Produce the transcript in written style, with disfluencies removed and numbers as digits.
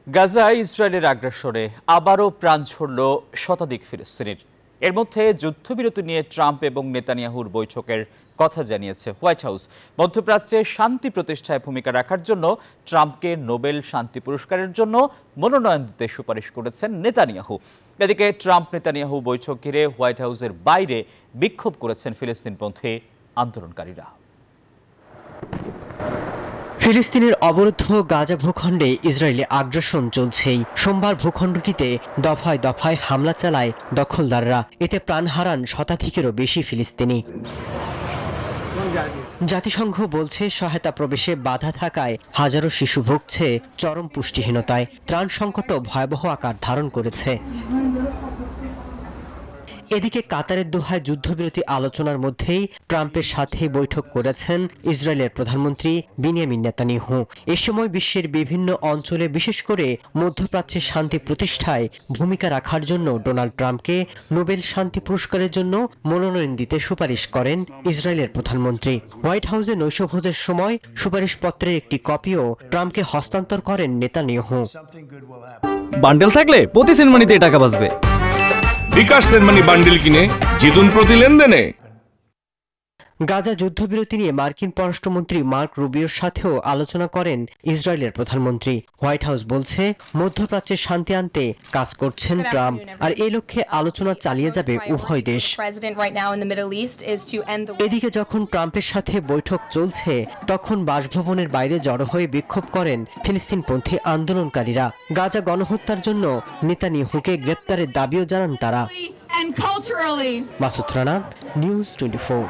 গাজায় ইসরায়েলের আগ্রাসনে আবারও প্রাণ ঝরল শতাধিক ফিলিস্তিনির। এর মধ্যে যুদ্ধবিরতি নিয়ে ট্রাম্প এবং নেতানিয়াহুর বৈঠকের কথা জানিয়েছে হোয়াইট হাউস। মধ্যপ্রাচ্যে শান্তি প্রতিষ্ঠায় ভূমিকা রাখার জন্য ট্রাম্পকে নোবেল শান্তি পুরস্কারের জন্য মনোনয়ন দিতে সুপারিশ করেছেন নেতানিয়াহু। এদিকে ট্রাম্প নেতানিয়াহু বৈঠক ঘিরে হোয়াইট হাউসের বাইরে বিক্ষোভ করেছেন ফিলিস্তিনপন্থী আন্দোলনকারীরা। ফিলিস্তিনের অবরুদ্ধ গাজা ভূখণ্ডে ইসরায়েলি আগ্রাসন চলছেই। সোমবার ভূখণ্ডটিতে দফায় দফায় হামলা চালায় দখলদাররা। এতে প্রাণ হারান শতাধিকেরও বেশি ফিলিস্তিনি। জাতিসংঘ বলছে সহায়তা প্রবেশে বাধা থাকায় হাজারো শিশু ভুগছে চরম পুষ্টিহীনতায়। ত্রাণ সংকটও ভয়াবহ আকার ধারণ করেছে। এদিকে কাতারের দোহায় যুদ্ধবিরতি আলোচনার মধ্যেই ট্রাম্পের সাথে বৈঠক করেছেন ইসরায়েলের প্রধানমন্ত্রী বিনিয়ামিন নেতানিয়াহু। এ সময় বিশ্বের বিভিন্ন অঞ্চলে বিশেষ করে মধ্যপ্রাচ্যে শান্তি প্রতিষ্ঠায় ভূমিকা রাখার জন্য ডোনাল্ড ট্রাম্পকে নোবেল শান্তি পুরস্কারের জন্য মনোনয়ন দিতে সুপারিশ করেন ইসরায়েলের প্রধানমন্ত্রী। হোয়াইট হাউসে নৈশভোজের সময় সুপারিশপত্রের একটি কপিও ট্রাম্পকে হস্তান্তর করেন নেতানিয়াহু। বান্ডেল থাকলে প্রতি সেনমানিতে টাকা বাঁচবে। বিকাশ সেনমানি বান্ডেল কিনে জিতুন প্রতি লেনদেনে। গাজা যুদ্ধবিরতি নিয়ে মার্কিন পররাষ্ট্রমন্ত্রী মার্ক রুবিওর সাথেও আলোচনা করেন ইসরায়েলের প্রধানমন্ত্রী। হোয়াইট হাউস বলছে মধ্যপ্রাচ্যে শান্তি আনতে কাজ করছেন ট্রাম্প, আর এই লক্ষ্যে আলোচনা চালিয়ে যাবে উভয় দেশ। এদিকে যখন ট্রাম্পের সাথে বৈঠক চলছে তখন বাসভবনের বাইরে জড়ো হয়ে বিক্ষোভ করেন ফিলিস্তিনপন্থী আন্দোলনকারীরা। গাজা গণহত্যার জন্য নেতানিয়াহুকে গ্রেপ্তারের দাবিও জানান তারা। মাসুদ রানা, নিউজ 24।